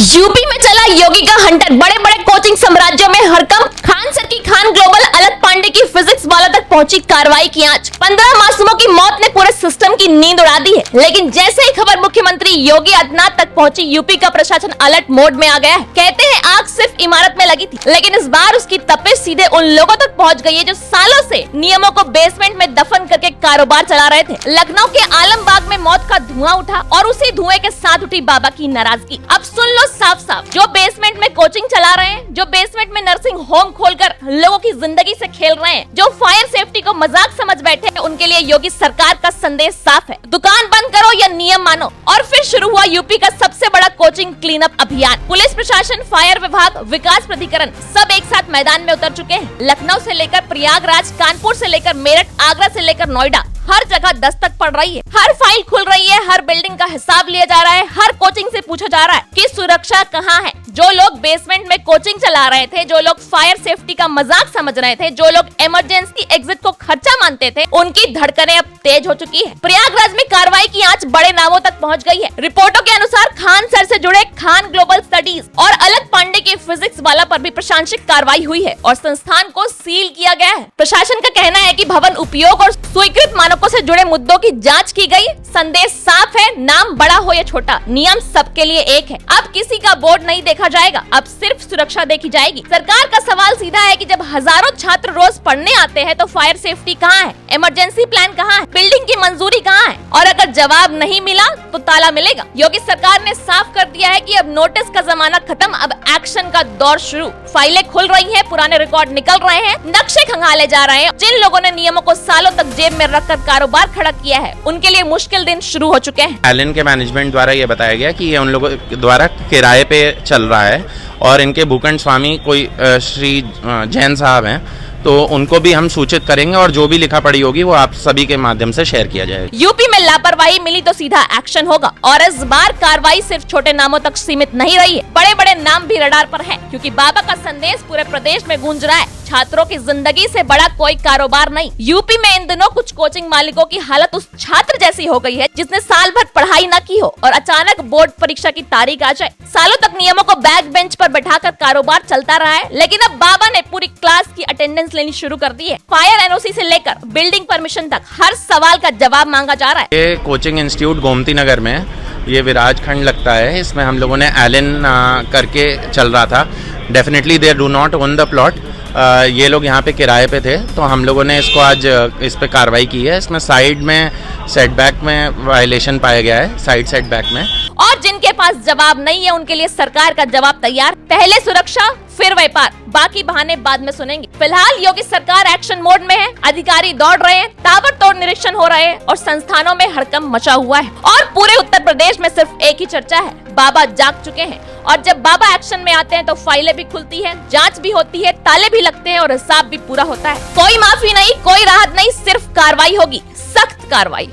UP में चला योगी का हंटर। बड़े बड़े कोचिंग साम्राज्यों में हरकंप, खान सर की खान ग्लोबल, अलग पांडे की फिजिक्स वाला तक पहुंची कार्रवाई की आंच। 15 मासूमों की मौत ने पूरे सिस्टम की नींद उड़ा दी है। लेकिन जैसे ही खबर मुख्यमंत्री योगी आदित्यनाथ तक पहुंची, यूपी का प्रशासन अलर्ट मोड में आ गया है। कहते हैं आग सिर्फ इमारत में लगी थी, लेकिन इस बार उसकी तपिश सीधे उन लोगों तक पहुंच गई है जो सालों से नियमों को बेसमेंट में दफन करके कारोबार चला रहे थे। लखनऊ के आलमबाग में मौत का धुआं उठा और उसी धुएं के साथ उठी बाबा की नाराजगी। अब सुन लो साफ साफ, जो बेसमेंट में कोचिंग चला रहे हैं, जो बेसमेंट में नर्सिंग होम खोलकर लोगों की जिंदगी से खेल रहे हैं, जो फायर सेफ्टी को मजाक समझ बैठे हैं, उनके लिए योगी सरकार का संदेश साफ है। दुकान बंद करो या नियम मानो। और फिर शुरू हुआ यूपी का सबसे बड़ा कोचिंग क्लीन अप अभियान। पुलिस प्रशासन, फायर विभाग, विकास प्राधिकरण सब एक साथ मैदान में उतर चुके हैं। लखनऊ से लेकर प्रयागराज, कानपुर से लेकर मेरठ, आगरा से लेकर नोएडा, हर जगह दस्तक पड़ रही है। हर फाइल खुल रही है, हर बिल्डिंग का हिसाब लिया जा रहा है, हर कोचिंग से पूछा जा रहा है कि सुरक्षा कहाँ है। जो लोग बेसमेंट में कोचिंग चला रहे थे, जो लोग फायर सेफ्टी का मजाक समझ रहे थे, जो लोग इमरजेंसी एग्जिट को खर्चा मानते थे, उनकी धड़कनें अब तेज हो चुकी है। प्रयागराज में कार्रवाई की आंच बड़े नामों तक पहुंच गई है। रिपोर्टों के अनुसार खान सर से जुड़े खान ग्लोबल स्टडीज और अलग पांडे के फिजिक्स वाला पर भी प्रशासनिक कार्रवाई हुई है और संस्थान को सील किया गया है। प्रशासन का कहना है कि भवन उपयोग और स्वीकृत मानकों से जुड़े मुद्दों की जांच की गई। संदेश साफ है, नाम बड़ा हो या छोटा, नियम सबके लिए एक है। अब किसी का बोर्ड नहीं देखा जाएगा, अब सिर्फ सुरक्षा देखी जाएगी। सरकार का सवाल सीधा है कि जब हजारों छात्र रोज पढ़ने आते हैं तो फायर सेफ्टी कहाँ है, इमरजेंसी प्लान कहाँ है, बिल्डिंग की मंजूरी कहाँ है? और अगर जवाब नहीं मिला तो ताला मिलेगा। योगी सरकार ने साफ कर दिया है कि अब नोटिस का जमाना खत्म, अब एक्शन का दौर शुरू। फाइलें खुल रही है, पुराने रिकॉर्ड निकल रहे हैं, नक्शे खंगाले जा रहे हैं। जिन लोगों ने नियमों को सालों तक जेब में रखकर कारोबार खड़ा किया है, उनके लिए मुश्किल दिन शुरू हो चुके हैं। एलन के मैनेजमेंट द्वारा ये बताया गया कि ये उन लोगों द्वारा किराए पे चल रहा है और इनके भूखंड स्वामी कोई श्री जैन साहब हैं, तो उनको भी हम सूचित करेंगे और जो भी लिखा पड़ी होगी वो आप सभी के माध्यम से शेयर किया जाएगा। यूपी में लापरवाही मिली तो सीधा एक्शन होगा और इस बार कार्रवाई सिर्फ छोटे नामों तक सीमित नहीं रही है, बड़े बड़े नाम भी रडार पर हैं, क्योंकि बाबा का संदेश पूरे प्रदेश में गूंज रहा है। छात्रों की जिंदगी से बड़ा कोई कारोबार नहीं। यूपी में इन दिनों कुछ कोचिंग मालिकों की हालत उस छात्र जैसी हो गई है जिसने साल भर पढ़ाई न की हो और अचानक बोर्ड परीक्षा की तारीख आ जाए। सालों तक नियमों को बैक बेंच पर बैठाकर कारोबार चलता रहा है, लेकिन अब बाबा ने पूरी क्लास की अटेंडेंस लेनी शुरू कर दी है। फायर एनओसी से लेकर बिल्डिंग परमिशन तक हर सवाल का जवाब मांगा जा रहा है। ये कोचिंग इंस्टीट्यूट गोमती नगर में, ये विराज खंड लगता है। इसमें हम लोगों ने एलन करके चल रहा था। Definitely they do not own the plot. ये लोग यहाँ पे किराए पे थे, तो हम लोगों ने इसको आज इस पे कार्रवाई की है। इसमें साइड में सेटबैक में वायलेशन पाया गया है, साइड सेटबैक में। और जिनके पास जवाब नहीं है उनके लिए सरकार का जवाब तैयार। पहले सुरक्षा फिर व्यापार, बाकी बहाने बाद में सुनेंगे। फिलहाल योगी सरकार एक्शन मोड में है, अधिकारी दौड़ रहे हैं, ताबड़तोड़ निरीक्षण हो रहे हैं और संस्थानों में हड़कंप मचा हुआ है। और पूरे उत्तर प्रदेश में सिर्फ एक ही चर्चा है, बाबा जाग चुके हैं। और जब बाबा एक्शन में आते हैं तो फाइलें भी खुलती है, जांच भी होती है, ताले भी लगते हैं और हिसाब भी पूरा होता है। कोई माफी नहीं, कोई राहत नहीं, सिर्फ कार्रवाई होगी, सख्त कार्रवाई।